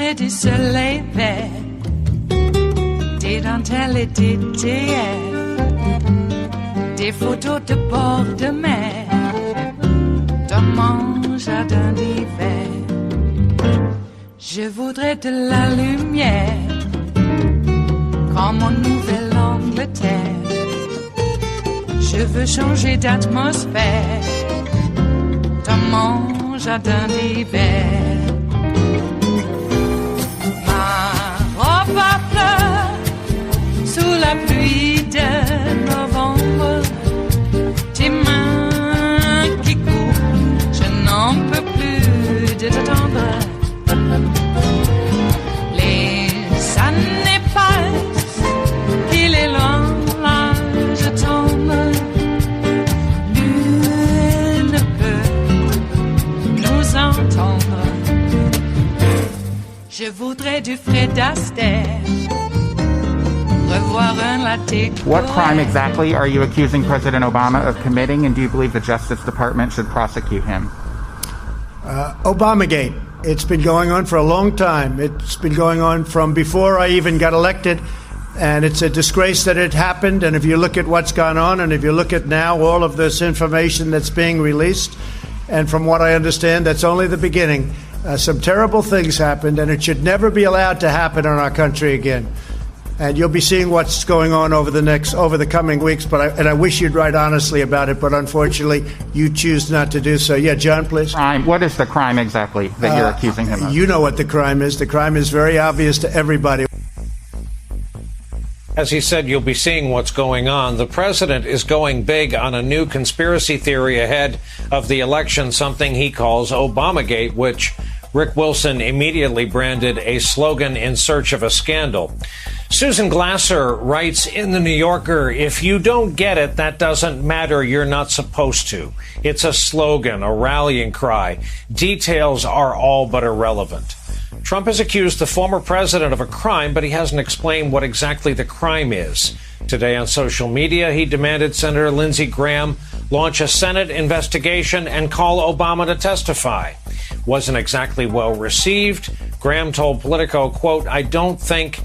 voudrais du soleil vert, des dentelles et des théières, des photos de bord de mer, dans mon jardin d'hiver. Je voudrais de la lumière, comme en Nouvelle-Angleterre. Je veux changer d'atmosphère, dans mon jardin d'hiver. Ma robe à fleurs, sous la pluie de novembre, tes mains qui courent, je n'en peux plus de t'attendre. Les années passent, il est loin, là je tombe. Nul ne peut nous entendre. Je voudrais du Fred Astaire, revoir un latte. What crime exactly are you accusing President Obama of committing, and do you believe the Justice Department should prosecute him? Obamagate. It's been going on for a long time. It's been going on from before I even got elected, and it's a disgrace that it happened. And if you look at what's gone on, and if you look at now all of this information that's being released, and from what I understand, that's only the beginning. Some terrible things happened, and it should never be allowed to happen in our country again. And you'll be seeing what's going on over the coming weeks. But I wish you'd write honestly about it, but unfortunately, you choose not to do so. Yeah, John, please. What is the crime exactly that you're accusing him of? You know what the crime is. The crime is very obvious to everybody. As he said, you'll be seeing what's going on. The president is going big on a new conspiracy theory ahead of the election, something he calls Obamagate, which Rick Wilson immediately branded a slogan in search of a scandal. Susan Glasser writes in The New Yorker, if you don't get it, that doesn't matter. You're not supposed to. It's a slogan, a rallying cry. Details are all but irrelevant. Trump has accused the former president of a crime, but he hasn't explained what exactly the crime is. Today on social media, he demanded Senator Lindsey Graham launch a Senate investigation and call Obama to testify. Wasn't exactly well received. Graham told Politico, quote, I don't think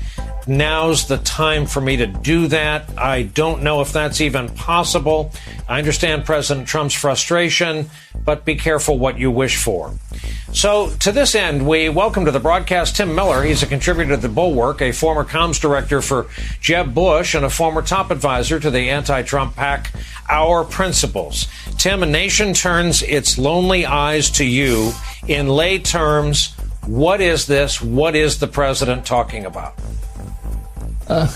now's the time for me to do that. I don't know if that's even possible. I understand President Trump's frustration, but be careful what you wish for. So to this end, we welcome to the broadcast Tim Miller. He's a contributor to The Bulwark, a former comms director for Jeb Bush, and a former top advisor to the anti-Trump PAC, Our Principles. Tim, a nation turns its lonely eyes to you. In lay terms, what is this? What is the president talking about?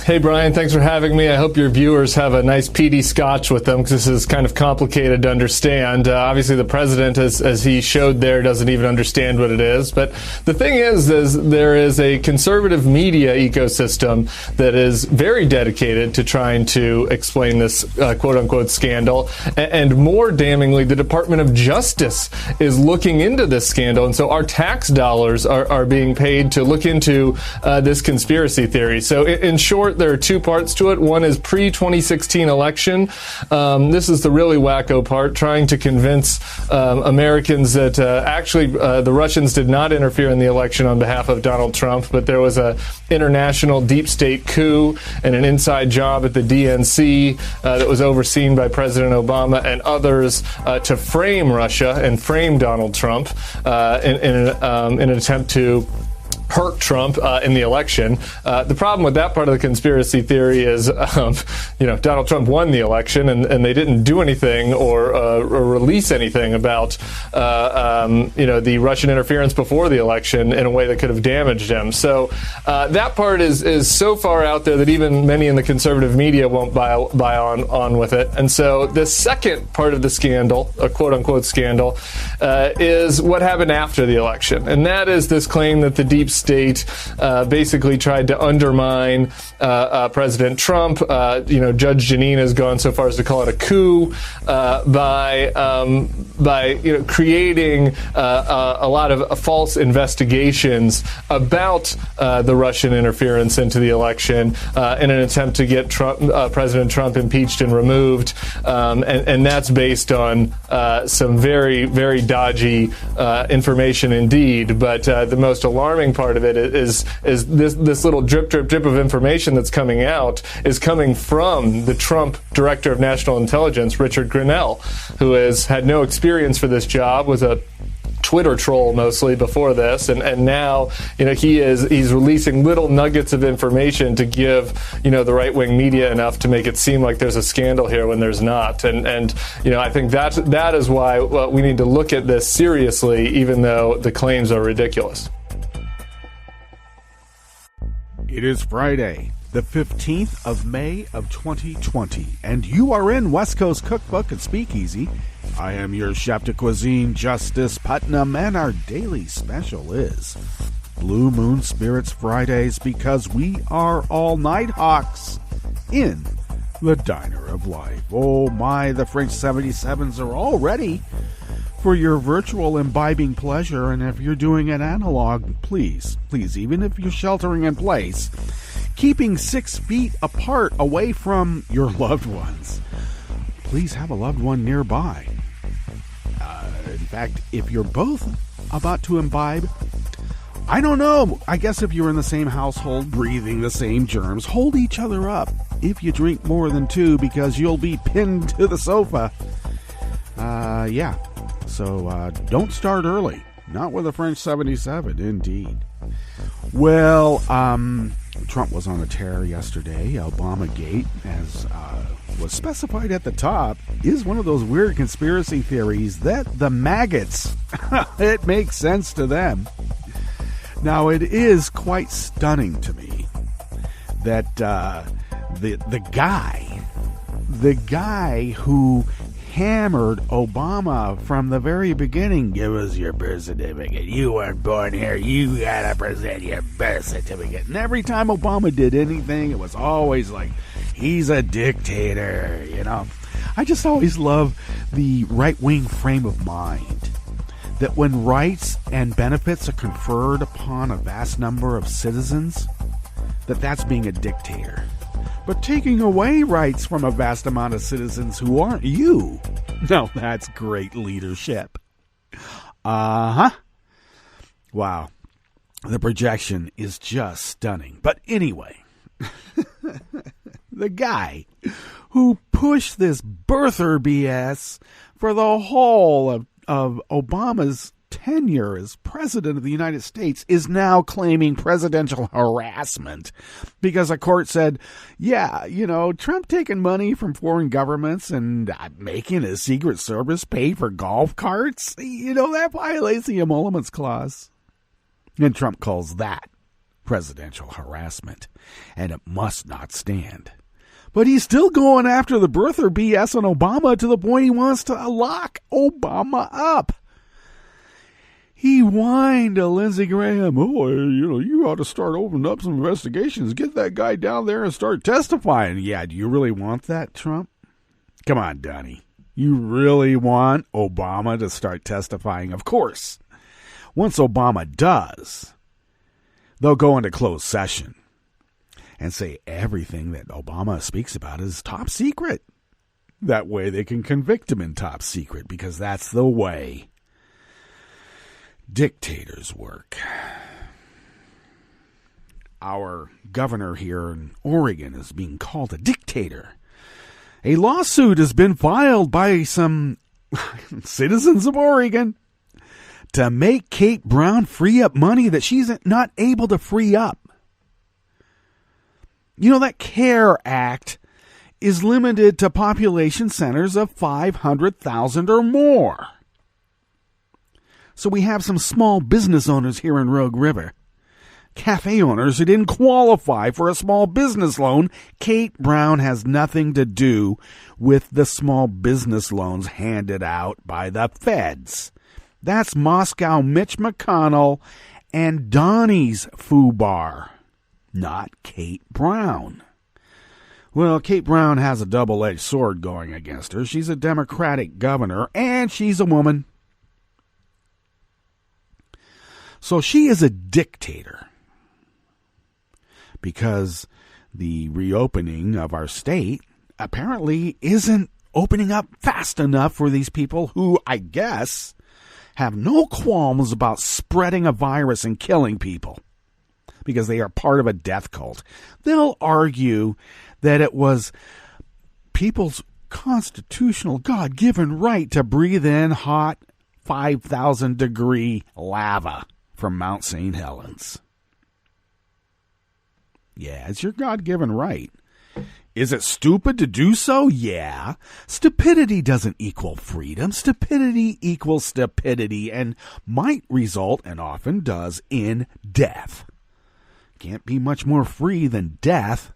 Hey, Brian, thanks for having me. I hope your viewers have a nice peaty scotch with them, because this is kind of complicated to understand. Obviously, the president, as he showed there, doesn't even understand what it is. But the thing is there is a conservative media ecosystem that is very dedicated to trying to explain this quote-unquote scandal. And more damningly, the Department of Justice is looking into this scandal. And so our tax dollars are being paid to look into this conspiracy theory. So in short, there are two parts to it. One is pre-2016 election. This is the really wacko part, trying to convince Americans that actually the Russians did not interfere in the election on behalf of Donald Trump, but there was a international deep state coup and an inside job at the DNC that was overseen by President Obama and others to frame Russia and frame Donald Trump in an attempt to hurt Trump in the election. The problem with that part of the conspiracy theory is, Donald Trump won the election, and they didn't do anything or release anything about, the Russian interference before the election in a way that could have damaged him. So that part is so far out there that even many in the conservative media won't buy on with it. And so the second part of the scandal, a quote-unquote scandal, is what happened after the election. And that is this claim that the deep state basically tried to undermine President Trump. Judge Jeanine has gone so far as to call it a coup by creating a lot of false investigations about the Russian interference into the election in an attempt to get President Trump impeached and removed, and that's based on some very, very dodgy information indeed. But the most alarming part of it is this little drip of information that's coming out is coming from the Trump Director of National Intelligence, Richard Grenell, who has had no experience for this job, was a Twitter troll mostly before this, and now he's releasing little nuggets of information to give the right-wing media enough to make it seem like there's a scandal here when there's not, and I think that is why we need to look at this seriously, even though the claims are ridiculous. It is Friday, the 15th of May of 2020, and you are in West Coast Cookbook and Speakeasy. I am your chef de cuisine, Justice Putnam, and our daily special is Blue Moon Spirits Fridays, because we are all night hawks in the Diner of Life. Oh my, the French 77s are all ready for your virtual imbibing pleasure, and if you're doing it analog, please, even if you're sheltering in place, keeping 6 feet apart away from your loved ones. Please have a loved one nearby. In fact, if you're both about to imbibe, I don't know, I guess if you're in the same household, breathing the same germs, hold each other up if you drink more than 2, because you'll be pinned to the sofa. So don't start early. Not with a French 77, indeed. Well, Trump was on a tear yesterday. Obamagate, as was specified at the top, is one of those weird conspiracy theories that the maggots, it makes sense to them. Now, it is quite stunning to me that the guy who hammered Obama from the very beginning, give us your birth certificate. You weren't born here. You gotta present your birth certificate. And every time Obama did anything, it was always like, he's a dictator, I just always love the right-wing frame of mind that when rights and benefits are conferred upon a vast number of citizens, that's being a dictator. But taking away rights from a vast amount of citizens who aren't you, now that's great leadership. Wow. The projection is just stunning. But anyway, the guy who pushed this birther BS for the whole of Obama's tenure as president of the United States is now claiming presidential harassment because a court said, Trump taking money from foreign governments and making his Secret Service pay for golf carts, that violates the Emoluments Clause. And Trump calls that presidential harassment, and it must not stand. But he's still going after the birther BS on Obama to the point he wants to lock Obama up. He whined to Lindsey Graham, you ought to start opening up some investigations. Get that guy down there and start testifying. Yeah, do you really want that, Trump? Come on, Donnie. You really want Obama to start testifying? Of course. Once Obama does, they'll go into closed session and say everything that Obama speaks about is top secret. That way they can convict him in top secret, because that's the way dictators work. Our governor here in Oregon is being called a dictator. A lawsuit has been filed by some citizens of Oregon to make Kate Brown free up money that she's not able to free up. That CARE Act is limited to population centers of 500,000 or more. So we have some small business owners here in Rogue River, cafe owners who didn't qualify for a small business loan. Kate Brown has nothing to do with the small business loans handed out by the feds. That's Moscow Mitch McConnell and Donnie's FUBAR. not Kate Brown. Well, Kate Brown has a double-edged sword going against her. She's a Democratic governor, and she's a woman. So she is a dictator because the reopening of our state apparently isn't opening up fast enough for these people who, I guess, have no qualms about spreading a virus and killing people because they are part of a death cult. They'll argue that it was people's constitutional, God-given right to breathe in hot 5,000-degree lava from Mount St. Helens. Yeah, it's your God-given right. Is it stupid to do so? Yeah. Stupidity doesn't equal freedom. Stupidity equals stupidity and might result, and often does, in death. Can't be much more free than death.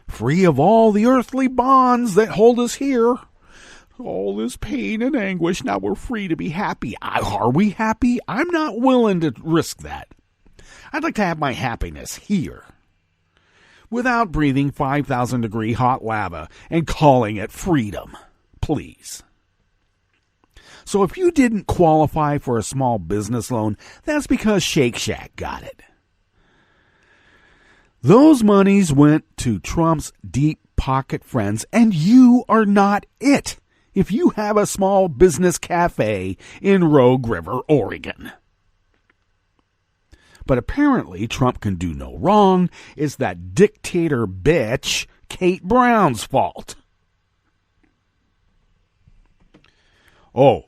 Free of all the earthly bonds that hold us here. All this pain and anguish, now we're free to be happy. Are we happy? I'm not willing to risk that. I'd like to have my happiness here, without breathing 5,000-degree hot lava and calling it freedom. Please. So if you didn't qualify for a small business loan, that's because Shake Shack got it. Those monies went to Trump's deep pocket friends, and you are not it if you have a small business cafe in Rogue River, Oregon. But apparently Trump can do no wrong. It's that dictator bitch Kate Brown's fault. Oh,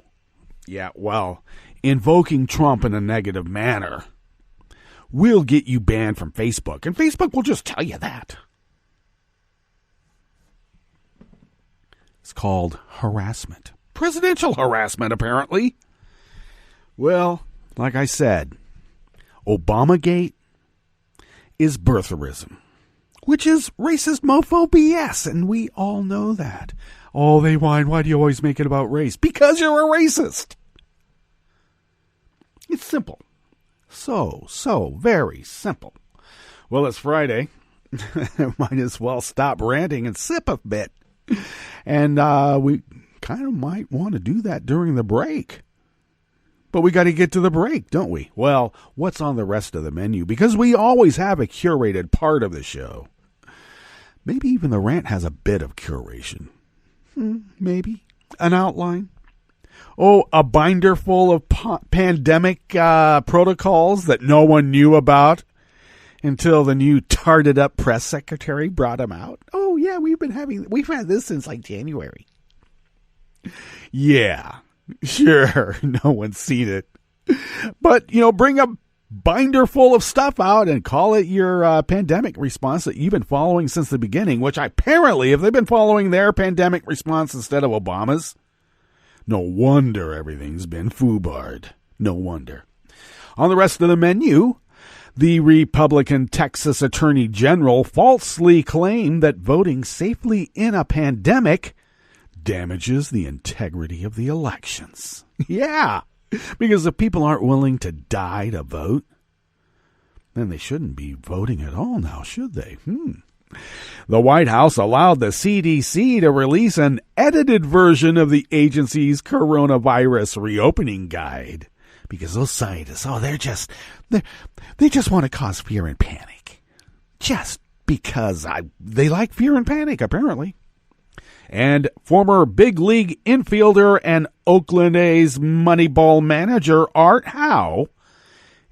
yeah, well, invoking Trump in a negative manner will get you banned from Facebook, and Facebook will just tell you that. It's called harassment. Presidential harassment, apparently. Well, like I said, Obamagate is birtherism, which is racist mofo BS, and we all know that. Oh, they whine, why do you always make it about race? Because you're a racist. It's simple. So very simple. Well, it's Friday. Might as well stop ranting and sip a bit. And we kind of might want to do that during the break. But we got to get to the break, don't we? Well, what's on the rest of the menu? Because we always have a curated part of the show. Maybe even the rant has a bit of curation. Maybe. An outline. Oh, a binder full of pandemic protocols that no one knew about until the new tarted up press secretary brought them out. Oh, yeah, we've had this since like January. Yeah, sure, no one's seen it. But, bring a binder full of stuff out and call it your pandemic response that you've been following since the beginning, which apparently, if they've been following their pandemic response instead of Obama's, no wonder everything's been foobarred. No wonder. On the rest of the menu, the Republican Texas Attorney General falsely claimed that voting safely in a pandemic damages the integrity of the elections. Yeah, because if people aren't willing to die to vote, then they shouldn't be voting at all now, should they? The White House allowed the CDC to release an edited version of the agency's coronavirus reopening guide. Because those scientists, they just want to cause fear and panic. Just because they like fear and panic, apparently. And former big league infielder and Oakland A's Moneyball manager Art Howe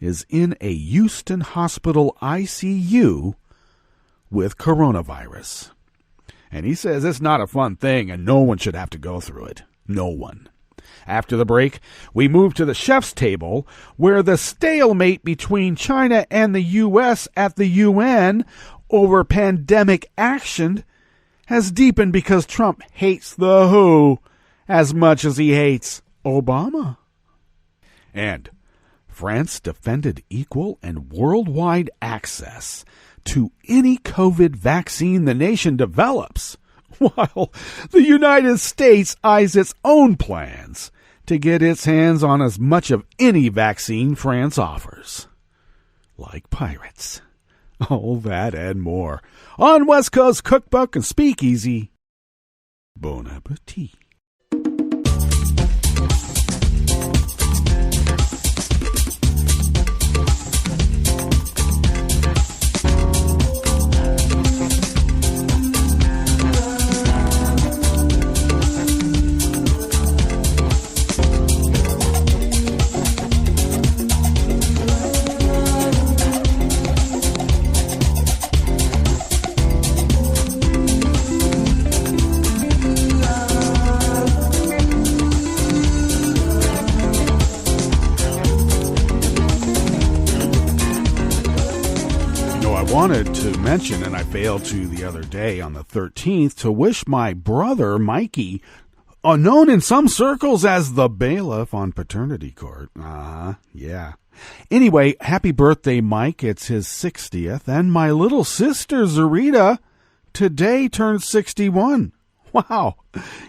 is in a Houston hospital ICU with coronavirus. And he says it's not a fun thing and no one should have to go through it. No one. After the break, we move to the chef's table, where the stalemate between China and the U.S. at the UN over pandemic action has deepened because Trump hates the WHO as much as he hates Obama. And France defended equal and worldwide access to any COVID vaccine the nation develops, while the United States eyes its own plans to get its hands on as much of any vaccine France offers. Like pirates. All that and more on West Coast Cookbook and Speakeasy. Bon appetit. Wanted to mention, and I failed to the other day on the 13th, to wish my brother Mikey, known in some circles as the bailiff on paternity court. Yeah. Anyway, happy birthday, Mike. It's his 60th. And my little sister, Zarita, today turned 61. Wow.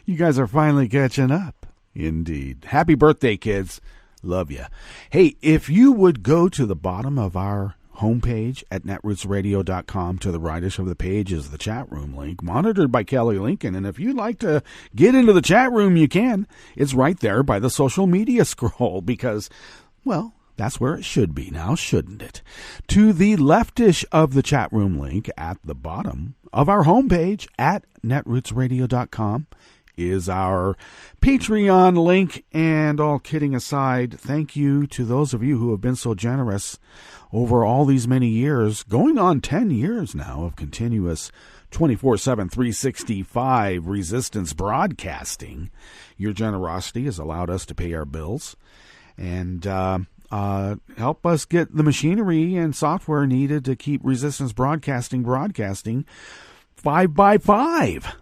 You guys are finally catching up. Indeed. Happy birthday, kids. Love ya. Hey, if you would go to the bottom of our homepage at netrootsradio.com, to the rightish of the page is the chat room link, monitored by Kelly Lincoln. And if you'd like to get into the chat room, you can. It's right there by the social media scroll because, well, that's where it should be now, shouldn't it? To the leftish of the chat room link at the bottom of our homepage at netrootsradio.com is our Patreon link. And all kidding aside, thank you to those of you who have been so generous over all these many years, going on 10 years now of continuous 24/7, 365 resistance broadcasting. Your generosity has allowed us to pay our bills and help us get the machinery and software needed to keep resistance broadcasting 5 by 5.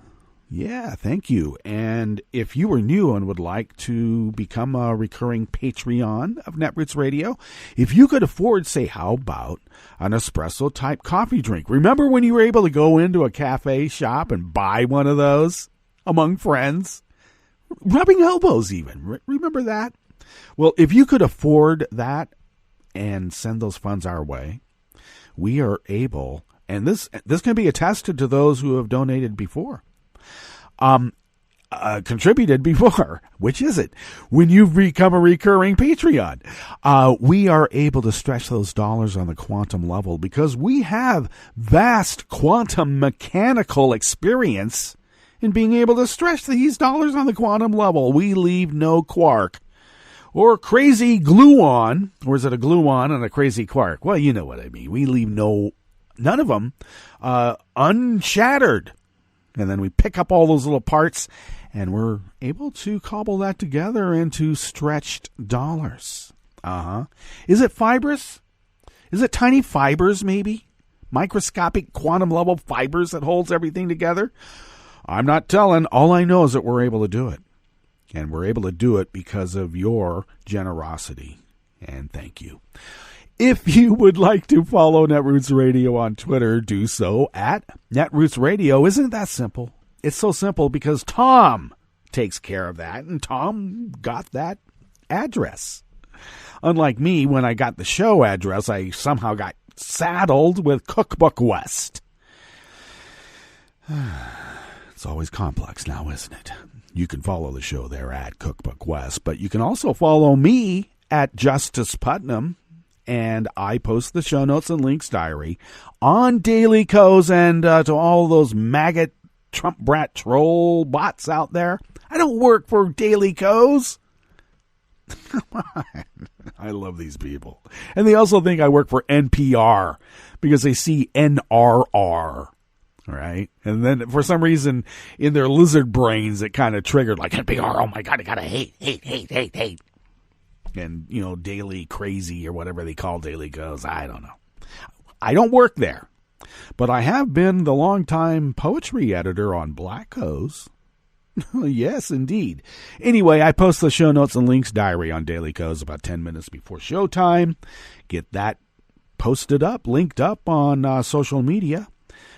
Yeah, thank you. And if you are new and would like to become a recurring Patreon of Netroots Radio, if you could afford, say, how about an espresso-type coffee drink? Remember when you were able to go into a cafe shop and buy one of those among friends? Rubbing elbows even. Remember that? Well, if you could afford that and send those funds our way, we are able, and this can be attested to those who have donated before, contributed before. Which is it? When you've become a recurring Patreon, we are able to stretch those dollars on the quantum level because we have vast quantum mechanical experience in being able to stretch these dollars on the quantum level. We leave no quark or crazy gluon, or is it a gluon and a crazy quark? Well, you know what I mean. We leave none of them unshattered. And then we pick up all those little parts, and we're able to cobble that together into stretched dollars. Is it fibrous? Is it tiny fibers, maybe? Microscopic quantum level fibers that holds everything together? I'm not telling. All I know is that we're able to do it. And we're able to do it because of your generosity. And thank you. If you would like to follow Netroots Radio on Twitter, do so at Netroots Radio. Isn't it that simple? It's so simple because Tom takes care of that, and Tom got that address. Unlike me, when I got the show address, I somehow got saddled with Cookbook West. It's always complex now, isn't it? You can follow the show there at Cookbook West, but you can also follow me at Justice Putnam. And I post the show notes and links diary on Daily Co's, and to all those maggot Trump brat troll bots out there. I don't work for Daily Co's. Come on. I love these people. And they also think I work for NPR because they see NRR. Right? And then for some reason in their lizard brains it kind of triggered like NPR. Oh my God, I gotta hate. And, you know, Daily Crazy or whatever they call Daily Goes. I don't know. I don't work there. But I have been the longtime poetry editor on Black Co's. Yes, indeed. Anyway, I post the show notes and links diary on Daily Co's about 10 minutes before showtime. Get that posted up, linked up on social media,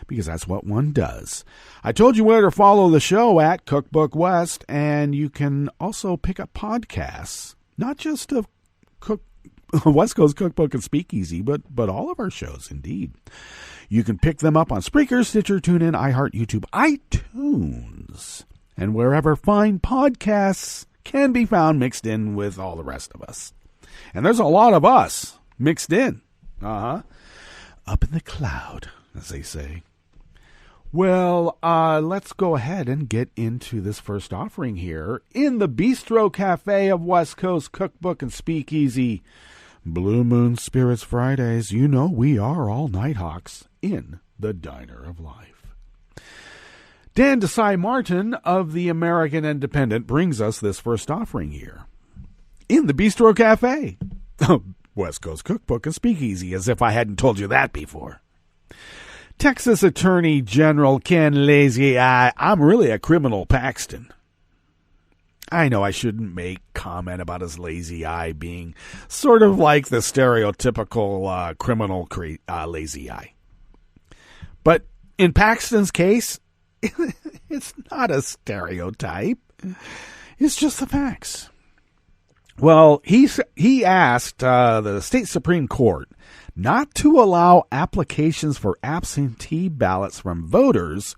because that's what one does. I told you where to follow the show at Cookbook West, and you can also pick up podcasts. Not just of West Coast Cookbook and Speakeasy, but all of our shows, indeed. You can pick them up on Spreaker, Stitcher, TuneIn, iHeart, YouTube, iTunes, and wherever fine podcasts can be found mixed in with all the rest of us. And there's a lot of us mixed in. Up in the cloud, as they say. Well, let's go ahead and get into this first offering here in the Bistro Cafe of West Coast Cookbook and Speakeasy. Blue Moon Spirits Fridays. You know we are all Nighthawks in the Diner of Life. Dan Desai Martin of the American Independent brings us this first offering here in the Bistro Cafe of West Coast Cookbook and Speakeasy, as if I hadn't told you that before. Texas Attorney General Ken Lazy Eye, I'm really a criminal Paxton. I know I shouldn't make comment about his lazy eye being sort of like the stereotypical criminal lazy eye. But in Paxton's case, it's not a stereotype. It's just the facts. Well, he asked the state Supreme Court not to allow applications for absentee ballots from voters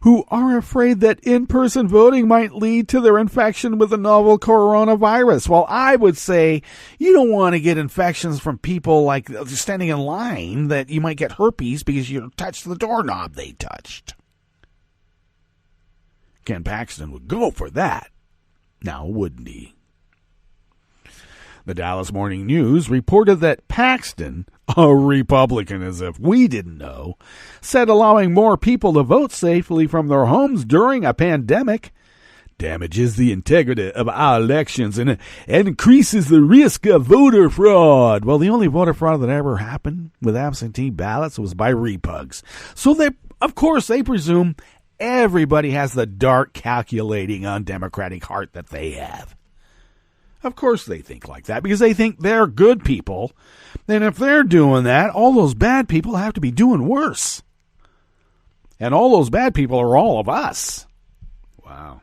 who are afraid that in-person voting might lead to their infection with the novel coronavirus. Well, I would say you don't want to get infections from people like standing in line that you might get herpes because you touched the doorknob they touched. Ken Paxton would go for that. Now, wouldn't he? The Dallas Morning News reported that Paxton, a Republican as if we didn't know, said allowing more people to vote safely from their homes during a pandemic damages the integrity of our elections and increases the risk of voter fraud. Well, the only voter fraud that ever happened with absentee ballots was by repugs. So of course, they presume everybody has the dark, calculating, undemocratic heart that they have. Of course they think like that because they think they're good people. And if they're doing that, all those bad people have to be doing worse. And all those bad people are all of us. Wow.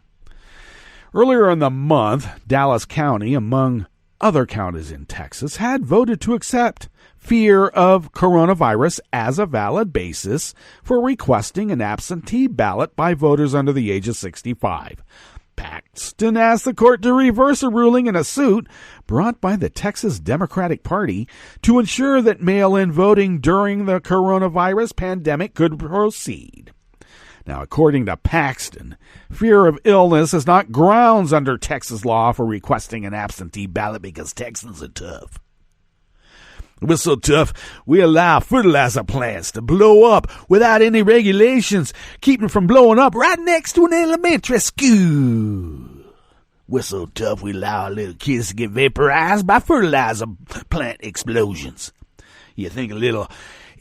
Earlier in the month, Dallas County, among other counties in Texas, had voted to accept fear of coronavirus as a valid basis for requesting an absentee ballot by voters under the age of 65. Paxton asked the court to reverse a ruling in a suit brought by the Texas Democratic Party to ensure that mail-in voting during the coronavirus pandemic could proceed. Now, according to Paxton, fear of illness is not grounds under Texas law for requesting an absentee ballot because Texans are tough. We're so tough, we allow fertilizer plants to blow up without any regulations, keeping from blowing up right next to an elementary school. We're so tough, we allow our little kids to get vaporized by fertilizer plant explosions. You think a little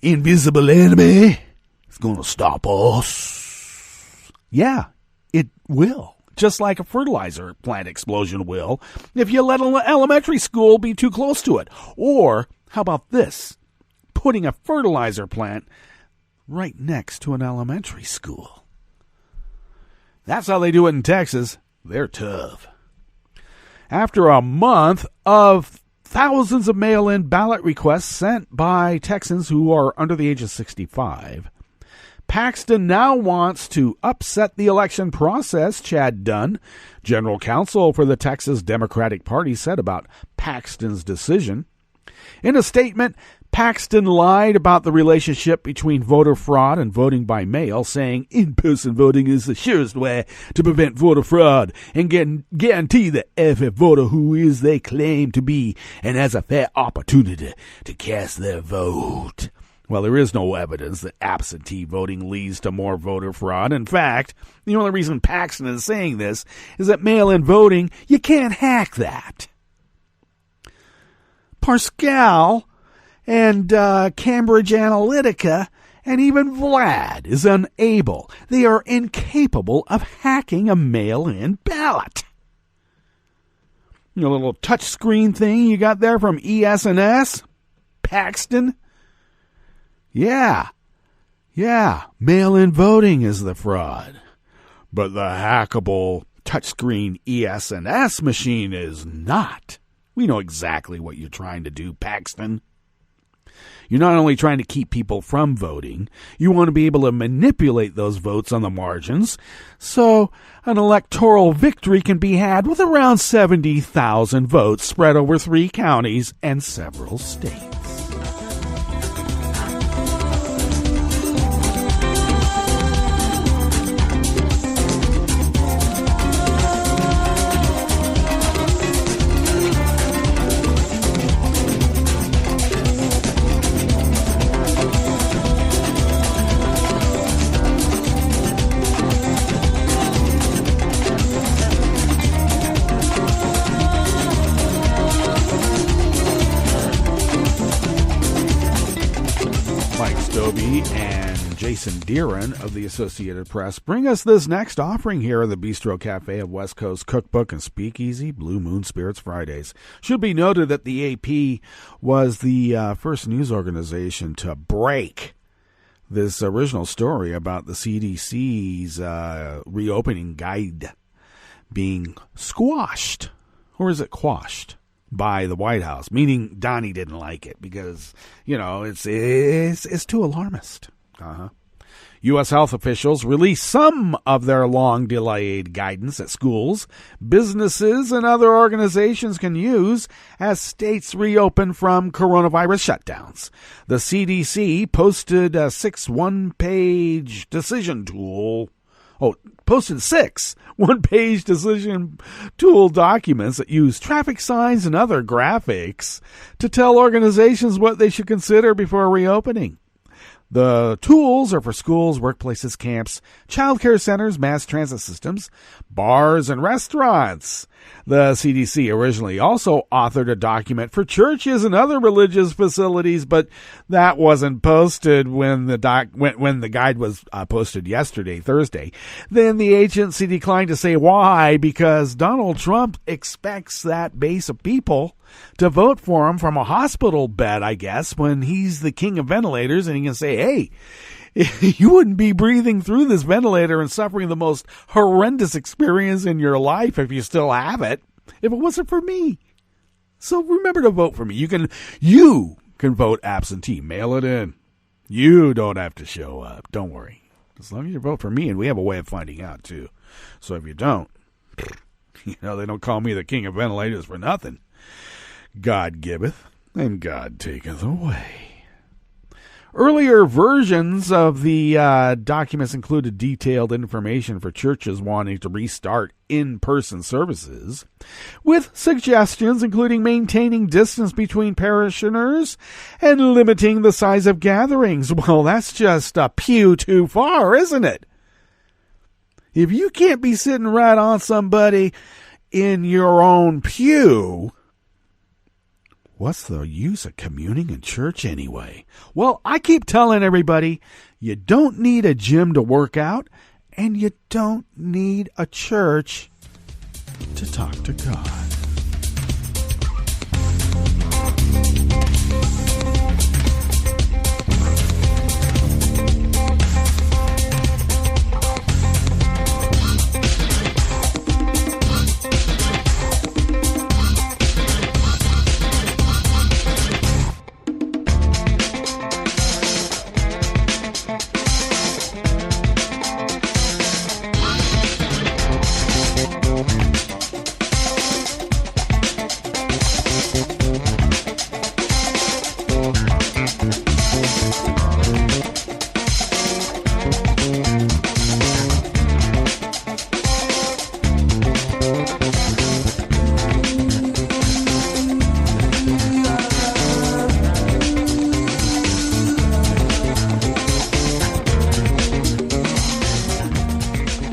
invisible enemy is going to stop us? Yeah, it will. Just like a fertilizer plant explosion will if you let an elementary school be too close to it. Or how about this? Putting a fertilizer plant right next to an elementary school. That's how they do it in Texas. They're tough. After a month of thousands of mail-in ballot requests sent by Texans who are under the age of 65, Paxton now wants to upset the election process, Chad Dunn, general counsel for the Texas Democratic Party, said about Paxton's decision. In a statement, Paxton lied about the relationship between voter fraud and voting by mail, saying in-person voting is the surest way to prevent voter fraud and guarantee that every voter who is they claim to be and has a fair opportunity to cast their vote. Well, there is no evidence that absentee voting leads to more voter fraud. In fact, the only reason Paxton is saying this is that mail-in voting, you can't hack that. Pascal and Cambridge Analytica and even Vlad is unable. They are incapable of hacking a mail-in ballot. You know, little touchscreen thing you got there from ES&S? Paxton? Yeah, mail-in voting is the fraud. But the hackable touchscreen ES&S machine is not. We know exactly what you're trying to do, Paxton. You're not only trying to keep people from voting, you want to be able to manipulate those votes on the margins, so an electoral victory can be had with around 70,000 votes spread over 3 counties and several states. And Jason Deeren of the Associated Press bring us this next offering here in the Bistro Cafe of West Coast Cookbook and Speakeasy, Blue Moon Spirits Fridays. Should be noted that the AP was the first news organization to break this original story about the CDC's reopening guide being squashed, or is it quashed, by the White House, meaning Donnie didn't like it because, it's too alarmist. U.S. health officials released some of their long-delayed guidance at schools, businesses, and other organizations can use as states reopen from coronavirus shutdowns. The CDC posted a 6 one-page decision tool. Posted 6 one-page decision tool documents that use traffic signs and other graphics to tell organizations what they should consider before reopening. The tools are for schools, workplaces, camps, childcare centers, mass transit systems, bars, and restaurants. The CDC originally also authored a document for churches and other religious facilities, but that wasn't posted when the guide was posted yesterday, Thursday. Then the agency declined to say why, because Donald Trump expects that base of people to vote for him from a hospital bed, I guess, when he's the king of ventilators, and he can say, hey, you wouldn't be breathing through this ventilator and suffering the most horrendous experience in your life if you still have it, if it wasn't for me. So remember to vote for me. You can vote absentee. Mail it in. You don't have to show up. Don't worry. As long as you vote for me, and we have a way of finding out, too. So if you don't, they don't call me the king of ventilators for nothing. God giveth, and God taketh away. Earlier versions of the documents included detailed information for churches wanting to restart in-person services, with suggestions including maintaining distance between parishioners and limiting the size of gatherings. Well, that's just a pew too far, isn't it? If you can't be sitting right on somebody in your own pew, what's the use of communing in church anyway? Well, I keep telling everybody, you don't need a gym to work out, and you don't need a church to talk to God.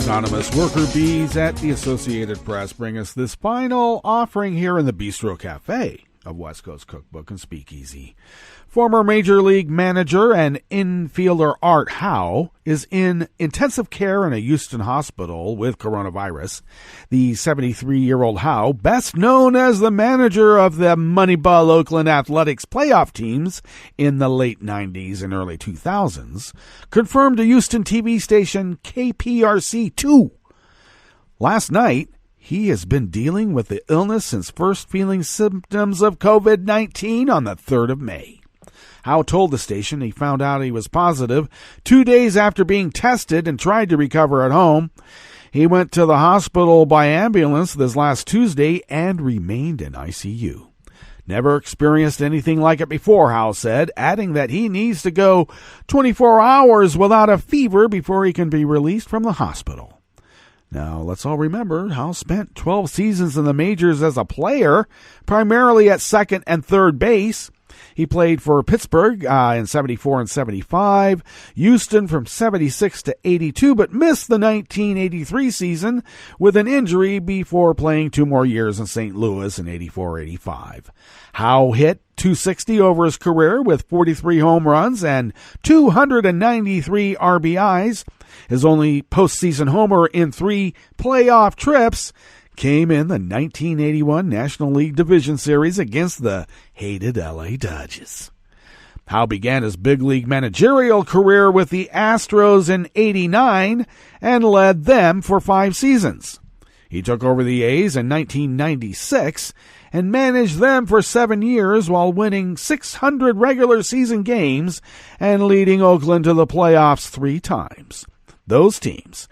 Anonymous worker bees at the Associated Press bring us this final offering here in the Bistro Cafe of West Coast Cookbook and Speakeasy. Former Major League manager and infielder Art Howe is in intensive care in a Houston hospital with coronavirus. The 73-year-old Howe, best known as the manager of the Moneyball Oakland Athletics playoff teams in the late 90s and early 2000s, confirmed to Houston TV station KPRC2. Last night, he has been dealing with the illness since first feeling symptoms of COVID-19 on the 3rd of May. Howe told the station he found out he was positive 2 days after being tested and tried to recover at home. He went to the hospital by ambulance this last Tuesday and remained in ICU. Never experienced anything like it before, Howe said, adding that he needs to go 24 hours without a fever before he can be released from the hospital. Now, let's all remember, Howe spent 12 seasons in the majors as a player, primarily at second and third base. He played for Pittsburgh in 74 and 75, Houston from 76 to 82, but missed the 1983 season with an injury before playing 2 more years in St. Louis in 84-85. Howe hit .260 over his career with 43 home runs and 293 RBIs. His only postseason homer in 3 playoff trips came in the 1981 National League Division Series against the hated LA Dodgers. Howe began his big league managerial career with the Astros in '89 and led them for 5 seasons. He took over the A's in 1996 and managed them for 7 years while winning 600 regular season games and leading Oakland to the playoffs 3 times. Those teams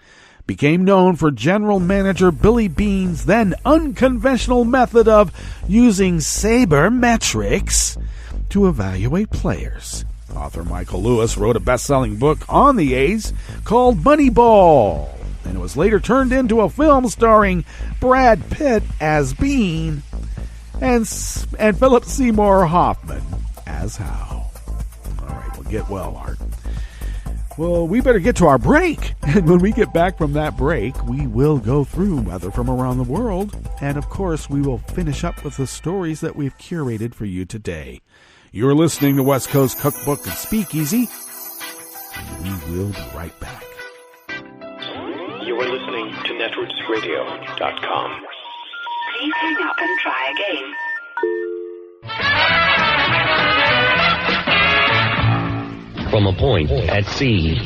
became known for general manager Billy Beane's then unconventional method of using sabermetrics to evaluate players. Author Michael Lewis wrote a best-selling book on the A's called Moneyball, and it was later turned into a film starring Brad Pitt as Beane and Philip Seymour Hoffman as Howe. All right, well, get well, Art. Well, we better get to our break. And when we get back from that break, we will go through weather from around the world. And, of course, we will finish up with the stories that we've curated for you today. You're listening to West Coast Cookbook and Speakeasy. And we will be right back. You are listening to netrootsradio.com. Please hang up and try again. From a point at sea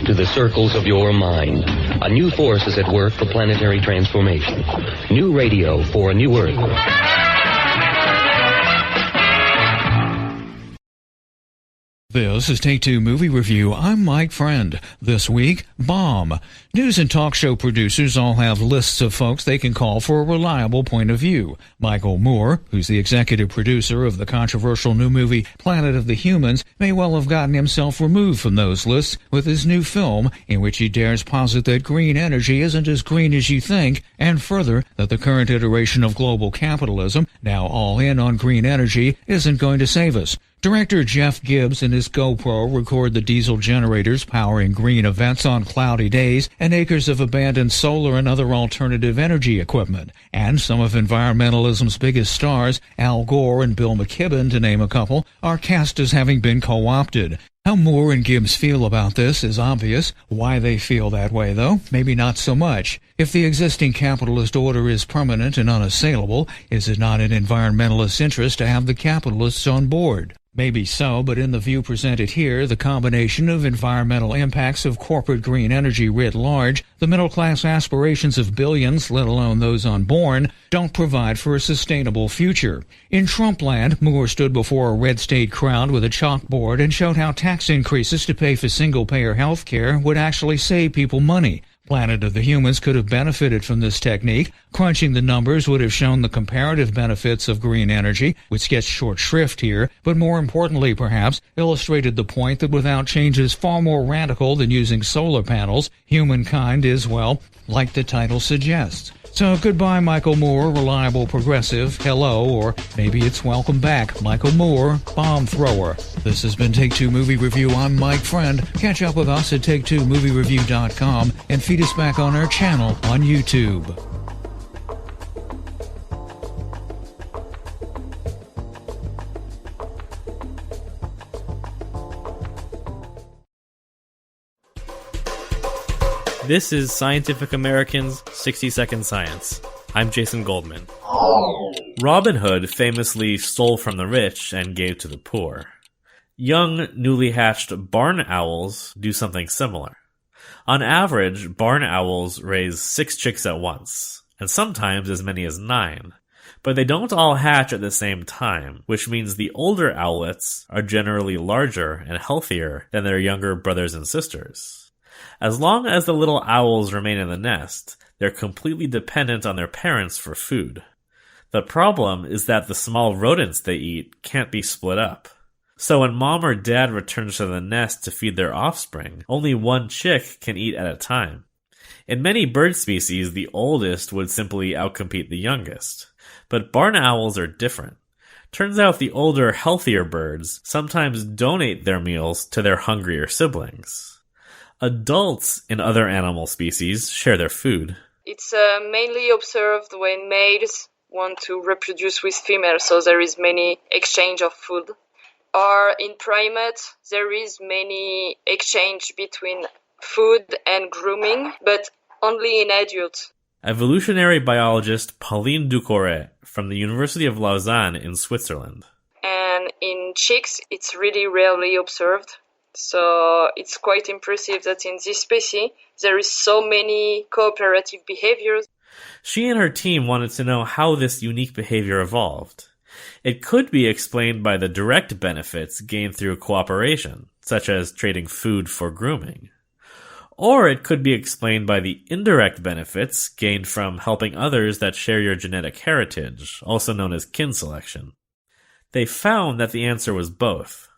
to the circles of your mind, a new force is at work for planetary transformation. New radio for a new Earth. This is Take Two Movie Review. I'm Mike Friend. This week, Bomb. News and talk show producers all have lists of folks they can call for a reliable point of view. Michael Moore, who's the executive producer of the controversial new movie Planet of the Humans, may well have gotten himself removed from those lists with his new film, in which he dares posit that green energy isn't as green as you think, and further, that the current iteration of global capitalism, now all in on green energy, isn't going to save us. Director Jeff Gibbs and his GoPro record the diesel generators powering green events on cloudy days and acres of abandoned solar and other alternative energy equipment. And some of environmentalism's biggest stars, Al Gore and Bill McKibben, to name a couple, are cast as having been co-opted. How Moore and Gibbs feel about this is obvious. Why they feel that way, though, maybe not so much. If the existing capitalist order is permanent and unassailable, is it not in environmentalists' interest to have the capitalists on board? Maybe so, but in the view presented here, the combination of environmental impacts of corporate green energy writ large, the middle-class aspirations of billions, let alone those unborn, don't provide for a sustainable future. In Trumpland, Moore stood before a red state crowd with a chalkboard and showed how tax increases to pay for single-payer health care would actually save people money. Planet of the Humans could have benefited from this technique. Crunching the numbers would have shown the comparative benefits of green energy, which gets short shrift here, but more importantly, perhaps, illustrated the point that without changes far more radical than using solar panels, humankind is, well, like the title suggests. So goodbye, Michael Moore, reliable progressive, hello, or maybe it's welcome back, Michael Moore, bomb thrower. This has been Take Two Movie Review. I'm Mike Friend. Catch up with us at Take2MovieReview.com and feed us back on our channel on YouTube. This is Scientific American's 60-Second Science. I'm Jason Goldman. Robin Hood famously stole from the rich and gave to the poor. Young, newly hatched barn owls do something similar. On average, barn owls raise 6 chicks at once, and sometimes as many as 9. But they don't all hatch at the same time, which means the older owlets are generally larger and healthier than their younger brothers and sisters. As long as the little owls remain in the nest, they're completely dependent on their parents for food. The problem is that the small rodents they eat can't be split up. So when mom or dad returns to the nest to feed their offspring, only one chick can eat at a time. In many bird species, the oldest would simply outcompete the youngest. But barn owls are different. Turns out the older, healthier birds sometimes donate their meals to their hungrier siblings. Adults in other animal species share their food. It's mainly observed when males want to reproduce with females, so there is many exchange of food. Or in primates, there is many exchange between food and grooming, but only in adults. Evolutionary biologist Pauline Ducoret from the University of Lausanne in Switzerland. And in chicks, it's really rarely observed. So it's quite impressive that in this species, there is so many cooperative behaviors. She and her team wanted to know how this unique behavior evolved. It could be explained by the direct benefits gained through cooperation, such as trading food for grooming. Or it could be explained by the indirect benefits gained from helping others that share your genetic heritage, also known as kin selection. They found that the answer was both.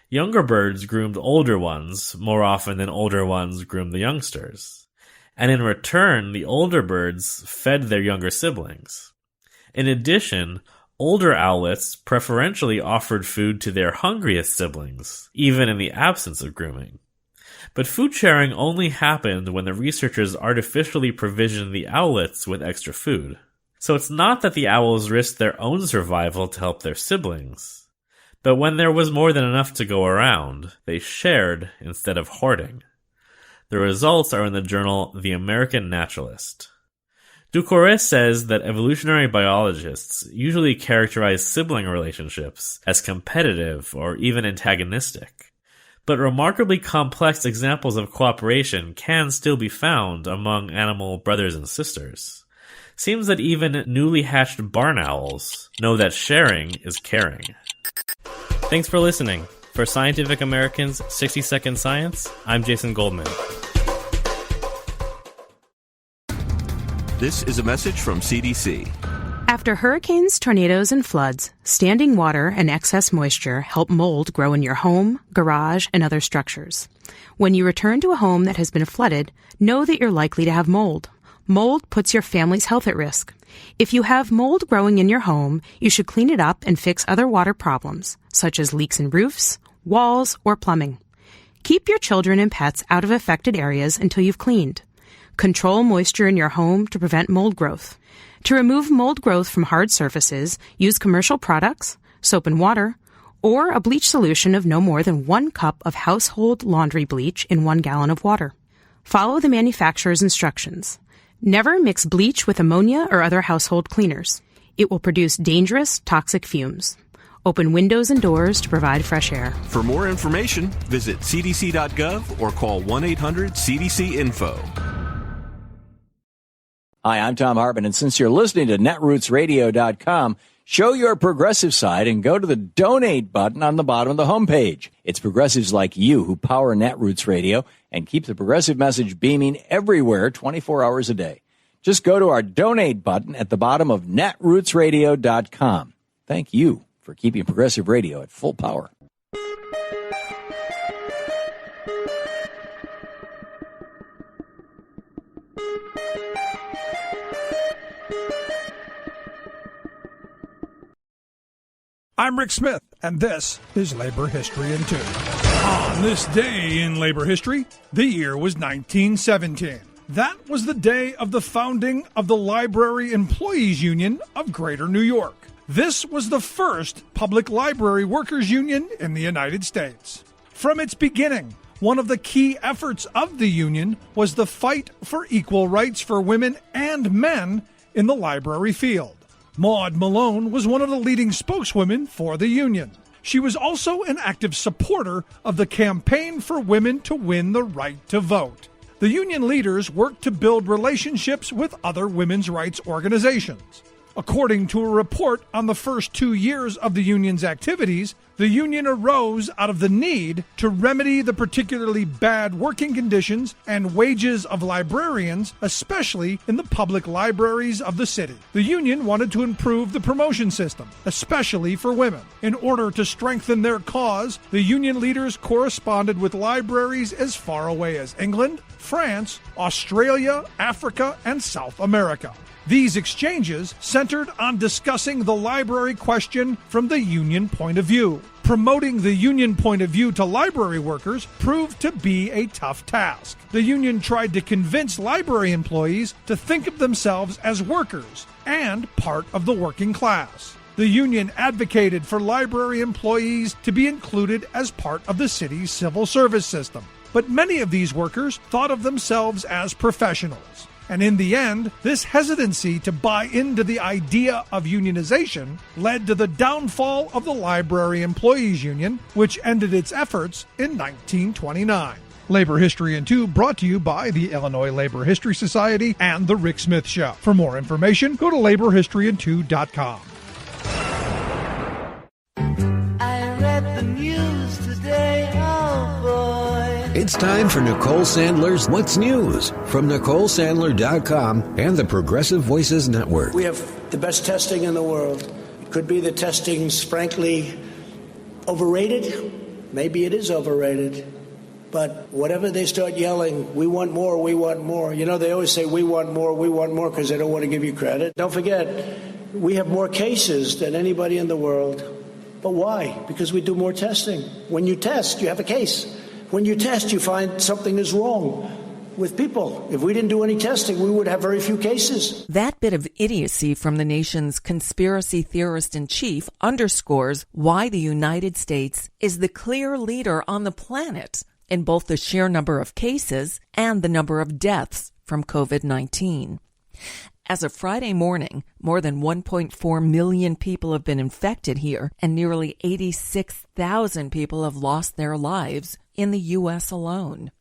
Younger birds groomed older ones more often than older ones groomed the youngsters. And in return, the older birds fed their younger siblings. In addition, older owlets preferentially offered food to their hungriest siblings, even in the absence of grooming. But food sharing only happened when the researchers artificially provisioned the owlets with extra food. So it's not that the owls risked their own survival to help their siblings. But when there was more than enough to go around, they shared instead of hoarding. The results are in the journal The American Naturalist. Ducoret says that evolutionary biologists usually characterize sibling relationships as competitive or even antagonistic. But remarkably complex examples of cooperation can still be found among animal brothers and sisters. Seems that even newly hatched barn owls know that sharing is caring. Thanks for listening. For Scientific American's 60-Second Science, I'm Jason Goldman. This is a message from CDC. After hurricanes, tornadoes, and floods, standing water and excess moisture help mold grow in your home, garage, and other structures. When you return to a home that has been flooded, know that you're likely to have mold. Mold puts your family's health at risk. If you have mold growing in your home, you should clean it up and fix other water problems, such as leaks in roofs, walls, or plumbing. Keep your children and pets out of affected areas until you've cleaned. Control moisture in your home to prevent mold growth. To remove mold growth from hard surfaces, use commercial products, soap and water, or a bleach solution of no more than 1 cup of household laundry bleach in 1 gallon of water. Follow the manufacturer's instructions. Never mix bleach with ammonia or other household cleaners. It will produce dangerous, toxic fumes. Open windows and doors to provide fresh air. For more information, visit cdc.gov or call 1-800-CDC-INFO. Hi, I'm Tom Hartman, and since you're listening to netrootsradio.com, show your progressive side and go to the donate button on the bottom of the homepage. It's progressives like you who power Netroots Radio and keep the progressive message beaming everywhere 24 hours a day. Just go to our donate button at the bottom of netrootsradio.com. Thank you for keeping progressive radio at full power. I'm Rick Smith, and this is Labor History in 2. On this day in labor history, the year was 1917. That was the day of the founding of the Library Employees Union of Greater New York. This was the first public library workers' union in the United States. From its beginning, one of the key efforts of the union was the fight for equal rights for women and men in the library field. Maud Malone was one of the leading spokeswomen for the union. She was also an active supporter of the campaign for women to win the right to vote. The union leaders worked to build relationships with other women's rights organizations. According to a report on the first 2 years of the union's activities, the union arose out of the need to remedy the particularly bad working conditions and wages of librarians, especially in the public libraries of the city. The union wanted to improve the promotion system, especially for women. In order to strengthen their cause, the union leaders corresponded with libraries as far away as England, France, Australia, Africa, and South America. These exchanges centered on discussing the library question from the union point of view. Promoting the union point of view to library workers proved to be a tough task. The union tried to convince library employees to think of themselves as workers and part of the working class. The union advocated for library employees to be included as part of the city's civil service system. But many of these workers thought of themselves as professionals. And in the end, this hesitancy to buy into the idea of unionization led to the downfall of the Library Employees Union, which ended its efforts in 1929. Labor History in 2 brought to you by the Illinois Labor History Society and The Rick Smith Show. For more information, go to laborhistoryin2.com. I read the news today, oh boy. It's time for Nicole Sandler's What's News from NicoleSandler.com and the Progressive Voices Network. We have the best testing in the world. It could be the testing's frankly overrated. Maybe it is overrated. But whatever they start yelling, we want more, we want more. You know, they always say we want more because they don't want to give you credit. Don't forget, we have more cases than anybody in the world. But why? Because we do more testing. When you test, you have a case. When you test, you find something is wrong with people. If we didn't do any testing, we would have very few cases. That bit of idiocy from the nation's conspiracy theorist in chief underscores why the United States is the clear leader on the planet in both the sheer number of cases and the number of deaths from COVID-19. As of Friday morning, more than 1.4 million people have been infected here, and nearly 86,000 people have lost their lives in the U.S. alone.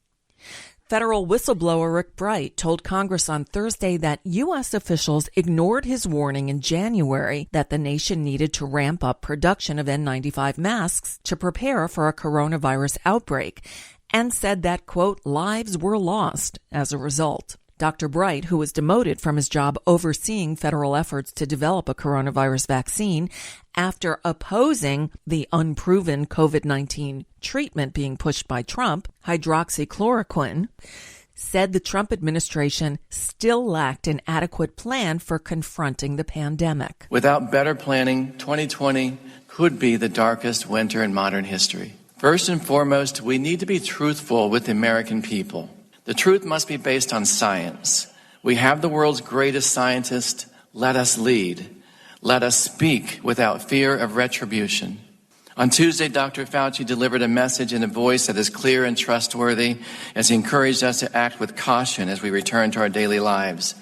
Federal whistleblower Rick Bright told Congress on Thursday that U.S. officials ignored his warning in January that the nation needed to ramp up production of N95 masks to prepare for a coronavirus outbreak, and said that, quote, lives were lost as a result. Dr. Bright, who was demoted from his job overseeing federal efforts to develop a coronavirus vaccine after opposing the unproven COVID-19 treatment being pushed by Trump, hydroxychloroquine, said the Trump administration still lacked an adequate plan for confronting the pandemic. Without better planning, 2020 could be the darkest winter in modern history. First and foremost, we need to be truthful with the American people. The truth must be based on science. We have the world's greatest scientists. Let us lead. Let us speak without fear of retribution. On Tuesday, Dr. Fauci delivered a message in a voice that is clear and trustworthy as he encouraged us to act with caution as we return to our daily lives.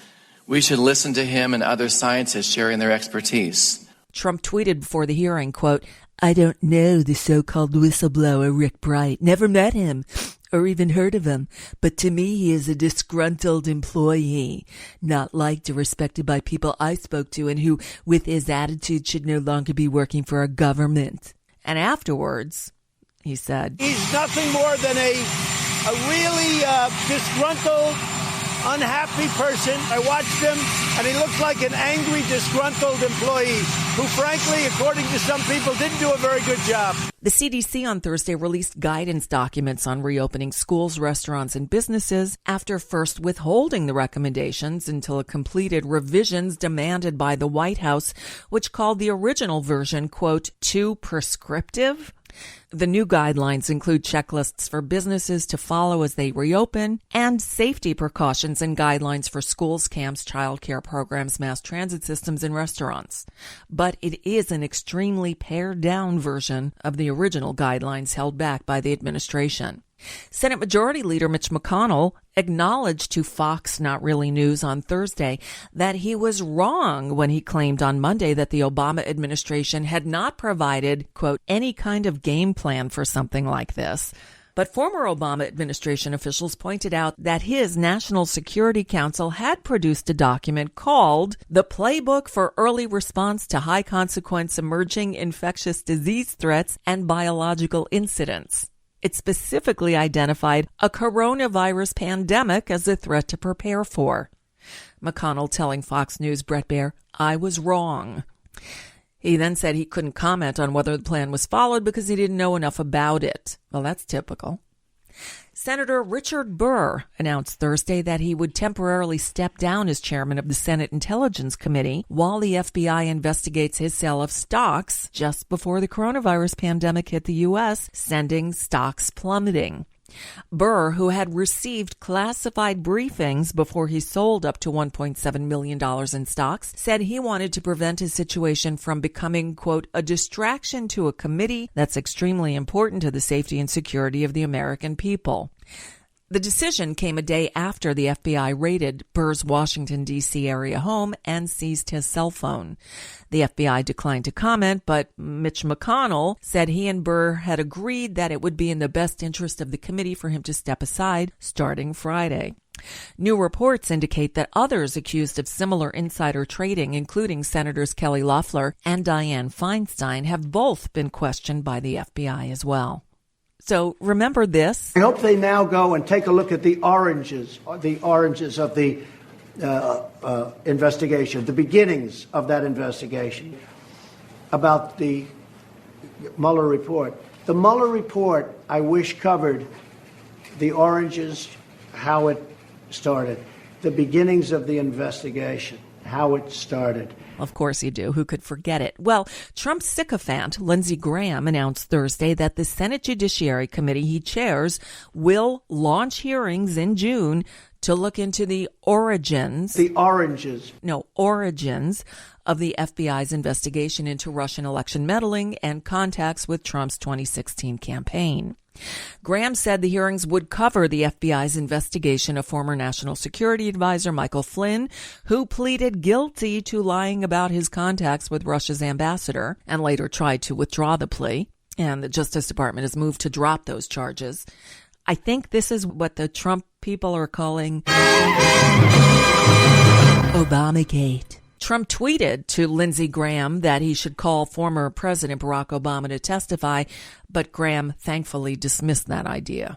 We should listen to him and other scientists sharing their expertise. Trump tweeted before the hearing, quote, I don't know the so-called whistleblower Rick Bright. Never met him or even heard of him. But to me, he is a disgruntled employee, not liked or respected by people I spoke to, and who, with his attitude, should no longer be working for our government. And afterwards, he said, he's nothing more than a really disgruntled, unhappy person. I watched him, and he looks like an angry, disgruntled employee who, frankly, according to some people, didn't do a very good job. The CDC on Thursday released guidance documents on reopening schools, restaurants, and businesses after first withholding the recommendations until it completed revisions demanded by the White House, which called the original version, quote, too prescriptive. The new guidelines include checklists for businesses to follow as they reopen and safety precautions and guidelines for schools, camps, childcare programs, mass transit systems, and restaurants. But it is an extremely pared-down version of the original guidelines held back by the administration. Senate Majority Leader Mitch McConnell acknowledged to Fox Not Really News on Thursday that he was wrong when he claimed on Monday that the Obama administration had not provided, quote, any kind of game plan for something like this. But former Obama administration officials pointed out that his National Security Council had produced a document called The Playbook for Early Response to High-Consequence Emerging Infectious Disease Threats and Biological Incidents. It specifically identified a coronavirus pandemic as a threat to prepare for. McConnell telling Fox News' Bret Baier, "I was wrong." He then said he couldn't comment on whether the plan was followed because he didn't know enough about it. Well, that's typical. Senator Richard Burr announced Thursday that he would temporarily step down as chairman of the Senate Intelligence Committee while the FBI investigates his sale of stocks just before the coronavirus pandemic hit the U.S., sending stocks plummeting. Burr, who had received classified briefings before he sold up to $1.7 million in stocks, said he wanted to prevent his situation from becoming, quote, a distraction to a committee that's extremely important to the safety and security of the American people. The decision came a day after the FBI raided Burr's Washington, D.C. area home and seized his cell phone. The FBI declined to comment, but Mitch McConnell said he and Burr had agreed that it would be in the best interest of the committee for him to step aside starting Friday. New reports indicate that others accused of similar insider trading, including Senators Kelly Loeffler and Dianne Feinstein, have both been questioned by the FBI as well. So remember this. I hope they now go and take a look at the oranges of the investigation, the beginnings of that investigation about the Mueller report. The Mueller report, I wish, covered the oranges, how it started, the beginnings of the investigation, how it started. Of course you do. Who could forget it? Well, Trump's sycophant, Lindsey Graham, announced Thursday that the Senate Judiciary Committee he chairs will launch hearings in June to look into the origins of the FBI's investigation into Russian election meddling and contacts with Trump's 2016 campaign. Graham said the hearings would cover the FBI's investigation of former National Security Advisor Michael Flynn, who pleaded guilty to lying about his contacts with Russia's ambassador and later tried to withdraw the plea. And the Justice Department has moved to drop those charges. I think this is what the Trump people are calling Obamagate. Trump tweeted to Lindsey Graham that he should call former President Barack Obama to testify, but Graham thankfully dismissed that idea.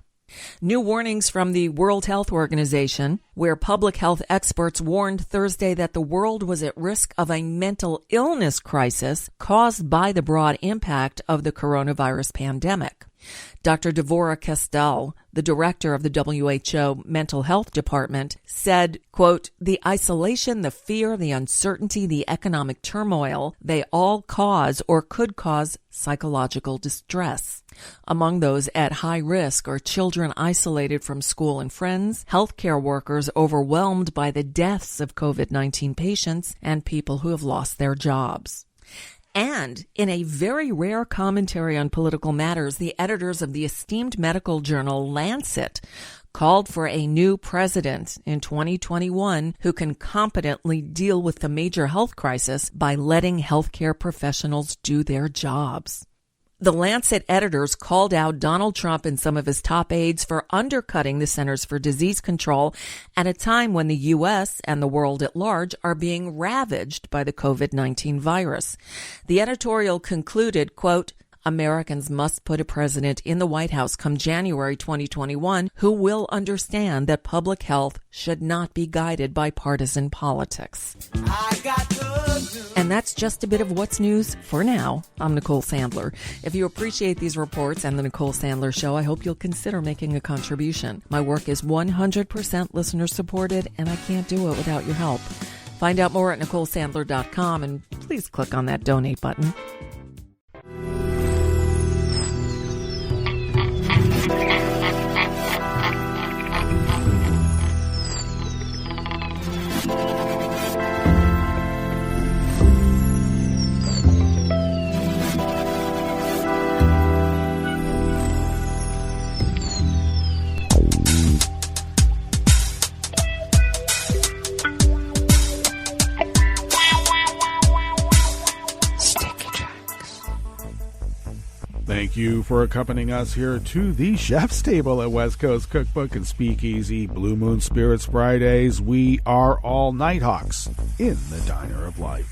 New warnings from the World Health Organization, where public health experts warned Thursday that the world was at risk of a mental illness crisis caused by the broad impact of the coronavirus pandemic. Dr. Devorah Kestel, the director of the WHO Mental Health Department, said, quote, the isolation, the fear, the uncertainty, the economic turmoil, they all cause or could cause psychological distress. Among those at high risk are children isolated from school and friends, healthcare workers overwhelmed by the deaths of COVID-19 patients, and people who have lost their jobs. And in a very rare commentary on political matters, the editors of the esteemed medical journal Lancet called for a new president in 2021 who can competently deal with the major health crisis by letting healthcare professionals do their jobs. The Lancet editors called out Donald Trump and some of his top aides for undercutting the Centers for Disease Control at a time when the U.S. and the world at large are being ravaged by the COVID-19 virus. The editorial concluded, quote, Americans must put a president in the White House come January 2021 who will understand that public health should not be guided by partisan politics. And that's just a bit of what's news for now. I'm Nicole Sandler. If you appreciate these reports and the Nicole Sandler Show, I hope you'll consider making a contribution. My work is 100% listener supported, and I can't do it without your help. Find out more at NicoleSandler.com, and please click on that donate button. Thank you for accompanying us here to the chef's table at West Coast Cookbook and Speakeasy. Blue Moon Spirits Fridays. We are all Nighthawks in the Diner of Life.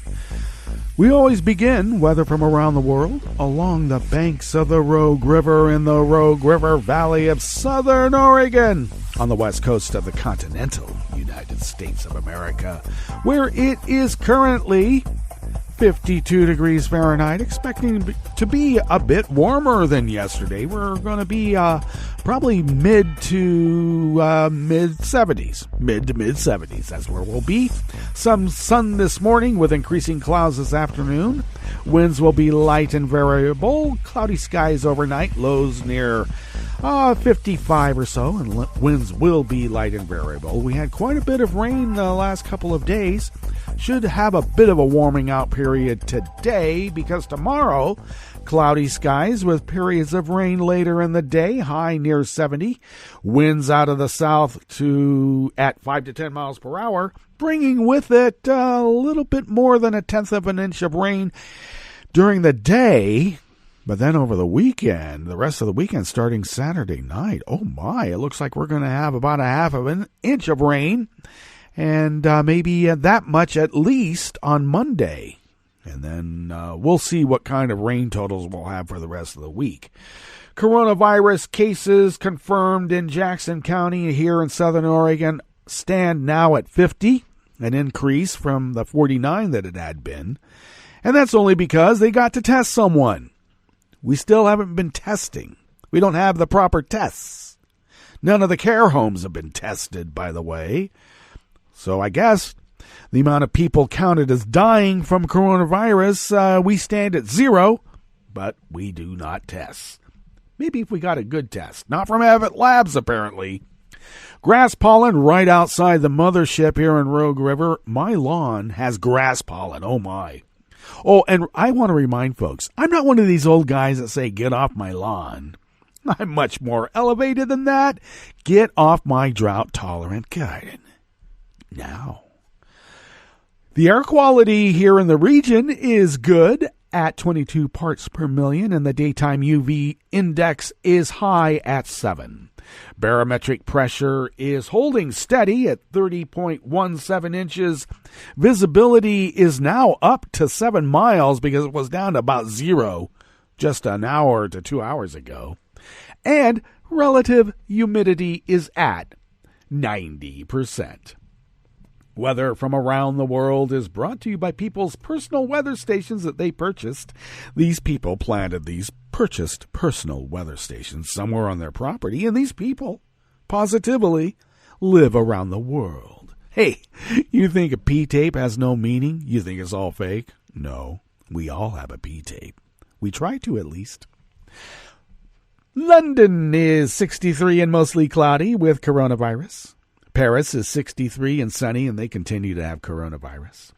We always begin, weather from around the world, along the banks of the Rogue River in the Rogue River Valley of Southern Oregon, on the west coast of the continental United States of America, where it is currently 52 degrees Fahrenheit, expecting to be a bit warmer than yesterday. We're going to be probably mid to mid 70s. Mid to mid 70s, that's where we'll be. Some sun this morning with increasing clouds this afternoon. Winds will be light and variable. Cloudy skies overnight, lows near 55 or so, and winds will be light and variable. We had quite a bit of rain the last couple of days. Should have a bit of a warming out period today, because tomorrow, cloudy skies with periods of rain later in the day, high near 70. Winds out of the south at 5 to 10 miles per hour, bringing with it a little bit more than 1/10 of an inch of rain during the day. But then over the weekend, the rest of the weekend starting Saturday night, oh my, it looks like we're going to have about 1/2 of an inch of rain, and maybe that much at least on Monday. And then we'll see what kind of rain totals we'll have for the rest of the week. Coronavirus cases confirmed in Jackson County here in Southern Oregon stand now at 50, an increase from the 49 that it had been. And that's only because they got to test someone. We still haven't been testing. We don't have the proper tests. None of the care homes have been tested, by the way. So I guess the amount of people counted as dying from coronavirus, we stand at 0, but we do not test. Maybe if we got a good test. Not from Abbott Labs, apparently. Grass pollen right outside the mothership here in Rogue River. My lawn has grass pollen. Oh, my. Oh, and I want to remind folks, I'm not one of these old guys that say, get off my lawn. I'm much more elevated than that. Get off my drought-tolerant garden. Now, the air quality here in the region is good at 22 parts per million, and the daytime UV index is high at 7. Barometric pressure is holding steady at 30.17 inches. Visibility is now up to 7 miles because it was down to about 0 just an hour to 2 hours ago. And relative humidity is at 90%. Weather from around the world is brought to you by people's personal weather stations that they purchased. These people planted these purchased personal weather stations somewhere on their property, and these people positively live around the world. Hey, you think a P-tape has no meaning? You think it's all fake? No, we all have a P-tape. We try to, at least. London is 63 and mostly cloudy with coronavirus. Paris is 63 and sunny, and they continue to have coronavirus.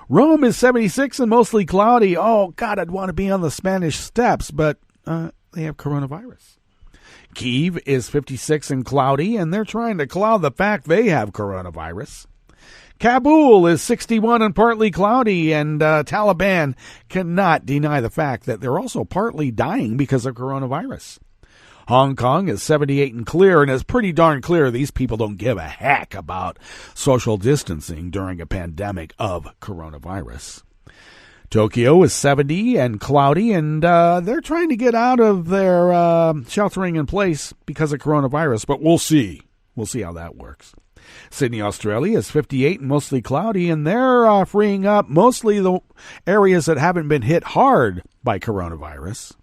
Rome is 76 and mostly cloudy. Oh, God, I'd want to be on the Spanish Steps, but they have coronavirus. Kyiv is 56 and cloudy, and they're trying to cloud the fact they have coronavirus. Kabul is 61 and partly cloudy, and Taliban cannot deny the fact that they're also partly dying because of coronavirus. Hong Kong is 78 and clear, and it's pretty darn clear these people don't give a heck about social distancing during a pandemic of coronavirus. Tokyo is 70 and cloudy, and they're trying to get out of their sheltering in place because of coronavirus, but we'll see. We'll see how that works. Sydney, Australia is 58 and mostly cloudy, and they're freeing up mostly the areas that haven't been hit hard by coronavirus.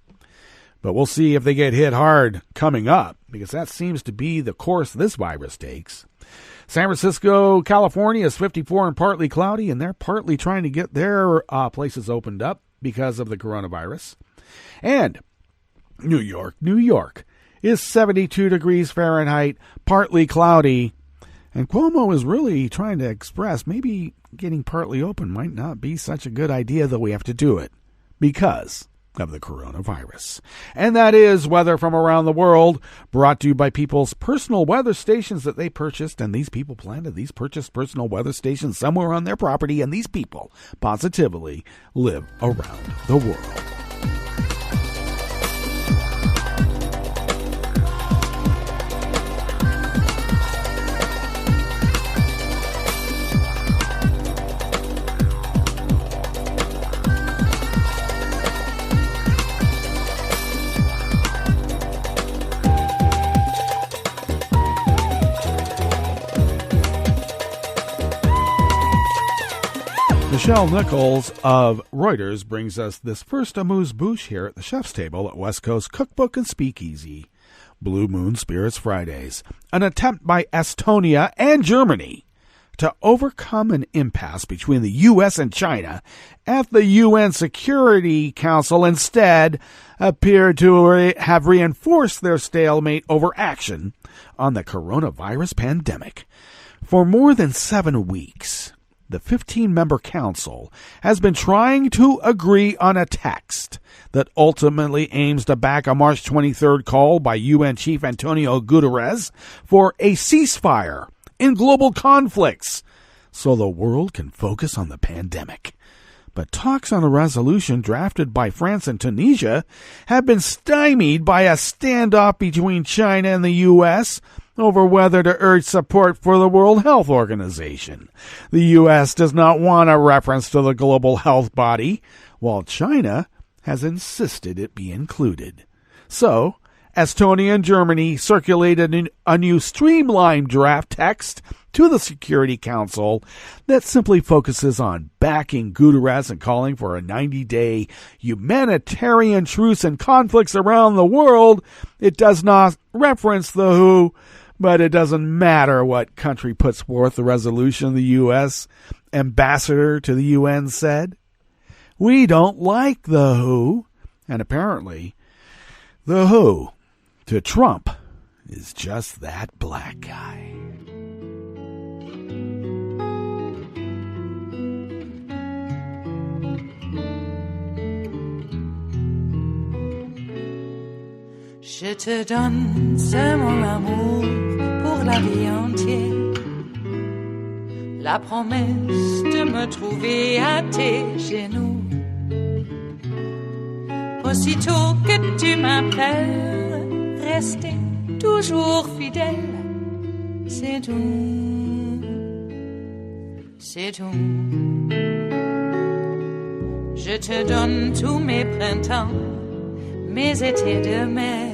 But we'll see if they get hit hard coming up, because that seems to be the course this virus takes. San Francisco, California is 54 and partly cloudy, and they're partly trying to get their places opened up because of the coronavirus. And New York is 72 degrees Fahrenheit, partly cloudy. And Cuomo is really trying to express maybe getting partly open might not be such a good idea, though we have to do it because of the coronavirus. And that is weather from around the world, brought to you by people's personal weather stations that they purchased, and these people planted these purchased personal weather stations somewhere on their property, and these people positively live around the world. Michelle Nichols of Reuters brings us this first amuse-bouche here at the chef's table at West Coast Cookbook and Speakeasy. Blue Moon Spirits Fridays, an attempt by Estonia and Germany to overcome an impasse between the U.S. and China at the UN Security Council instead appear to have reinforced their stalemate over action on the coronavirus pandemic. For more than 7 weeks, the 15-member council has been trying to agree on a text that ultimately aims to back a March 23rd call by UN Chief Antonio Guterres for a ceasefire in global conflicts so the world can focus on the pandemic. But talks on a resolution drafted by France and Tunisia have been stymied by a standoff between China and the U.S. over whether to urge support for the World Health Organization. The U.S. does not want a reference to the global health body, while China has insisted it be included. So, Estonia and Germany circulated a new streamlined draft text to the Security Council that simply focuses on backing Guterres and calling for a 90-day humanitarian truce in conflicts around the world. It does not reference the WHO, but it doesn't matter what country puts forth the resolution, the U.S. ambassador to the UN said. We don't like the WHO, and apparently the WHO to Trump is just that black guy. Je te donne, c'est mon amour pour la vie entière. La promesse de me trouver à tes genoux. Aussitôt que tu m'appelles, rester toujours fidèle. C'est tout, c'est tout. Je te donne tous mes printemps, mes étés de mer.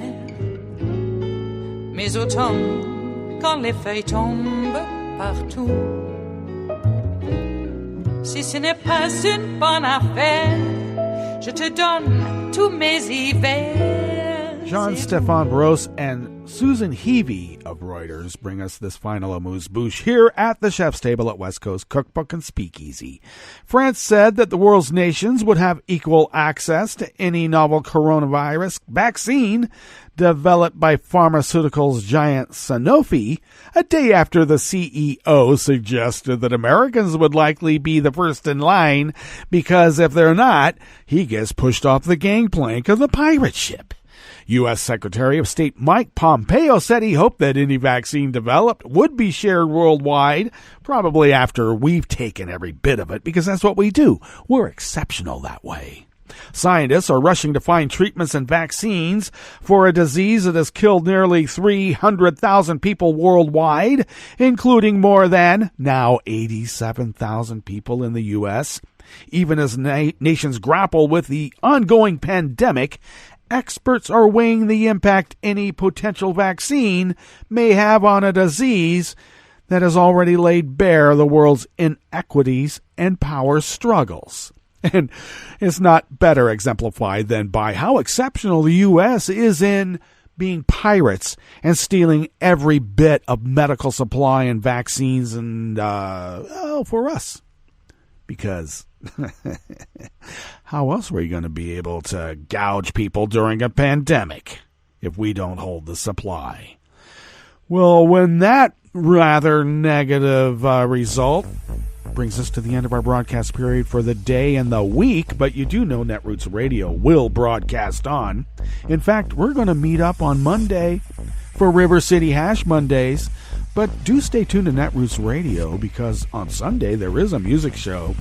Mes automnes, quand les feuilles tombent partout. Si ce n'est pas une bonne affaire, je te donne tous mes hivers. Jean-Stéphane Brosse and Susan Heavey of Reuters bring us this final amuse-bouche here at the chef's table at West Coast Cookbook and Speakeasy. France said that the world's nations would have equal access to any novel coronavirus vaccine developed by pharmaceuticals giant Sanofi, a day after the CEO suggested that Americans would likely be the first in line because if they're not, he gets pushed off the gangplank of the pirate ship. U.S. Secretary of State Mike Pompeo said he hoped that any vaccine developed would be shared worldwide, probably after we've taken every bit of it, because that's what we do. We're exceptional that way. Scientists are rushing to find treatments and vaccines for a disease that has killed nearly 300,000 people worldwide, including more than, now 87,000 people in the U.S. Even as nations grapple with the ongoing pandemic, experts are weighing the impact any potential vaccine may have on a disease that has already laid bare the world's inequities and power struggles. And it's not better exemplified than by how exceptional the U.S. is in being pirates and stealing every bit of medical supply and vaccines and, for us. Because how else are we going to be able to gouge people during a pandemic if we don't hold the supply? Well, when that rather negative result brings us to the end of our broadcast period for the day and the week, but you do know Netroots Radio will broadcast on. In fact, we're going to meet up on Monday for River City Hash Mondays, but do stay tuned to Netroots Radio because on Sunday there is a music show.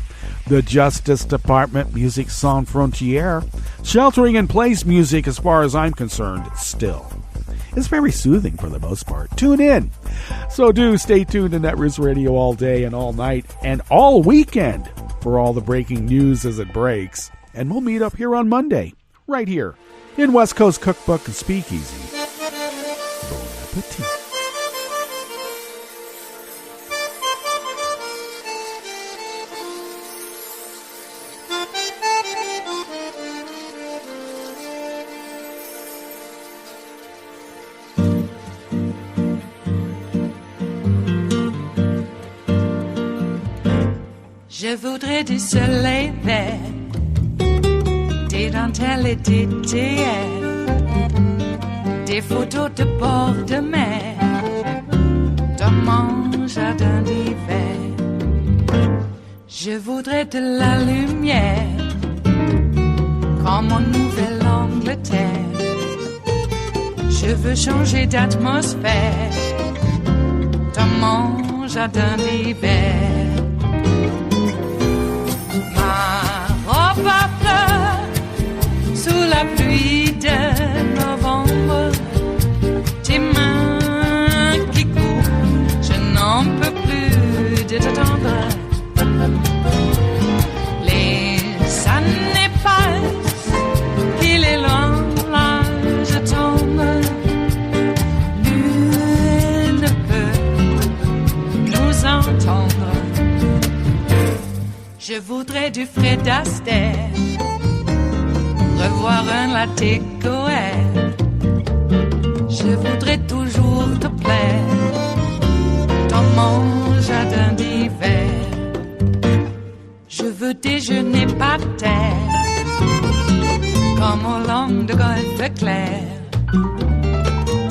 The Justice Department Music Sans Frontières, sheltering in place music as far as I'm concerned still. It's very soothing for the most part. Tune in. So do stay tuned to Netroots Radio all day and all night and all weekend for all the breaking news as it breaks. And we'll meet up here on Monday, right here in West Coast Cookbook and Speakeasy. Bon appetit. Je voudrais du soleil vert, des dentelles et des théières, des photos de bord de mer, dans mon jardin d'hiver. Je voudrais de la lumière, comme en Nouvelle-Angleterre. Je veux changer d'atmosphère, dans mon jardin d'hiver. Robe à fleurs, sous la pluie de novembre, tes mains qui courent, je n'en peux plus de t'attendre. Les années passent, il est loin, là je tombe. Nul ne peut nous entendre. Je voudrais du Fred Astaire, revoir un latte Goer. Je voudrais toujours te plaire, dans mon jardin d'hiver. Je veux déjeuner par terre, comme au long de golfe clair,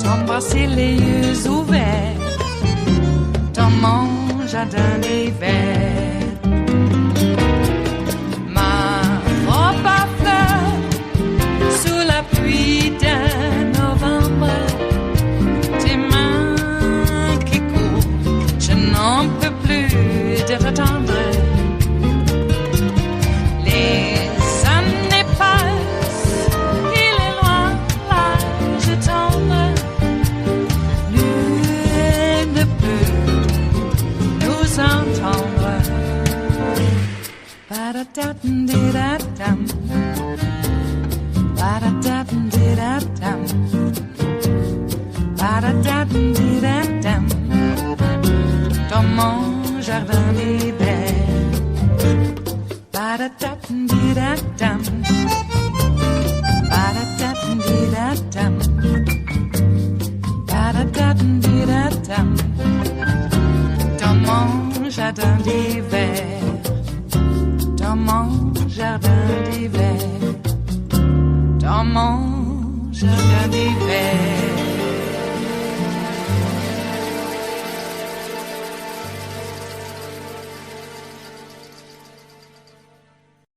t'embrasser les yeux ouverts, dans mon jardin d'hiver. Pluie de novembre, tes mains qui courent, je n'en peux plus de t'attendre. Les années passent, il est loin, là je tombe. Nul ne peut nous entendre. Ba-da-da-dum-di-da-dum. Ba-da-da-dum-di-da-dum. Ba-da-da-dum-di-da-dum. Dans mon jardin d'hiver. Ba-da-da-dum-di-da-dum. Ba-da-da-dum-di-da-dum. Ba-da-da-dum-di-da-dum. Dans mon jardin d'hiver. Dans mon jardin d'hiver. Dans mon jardin d'hiver.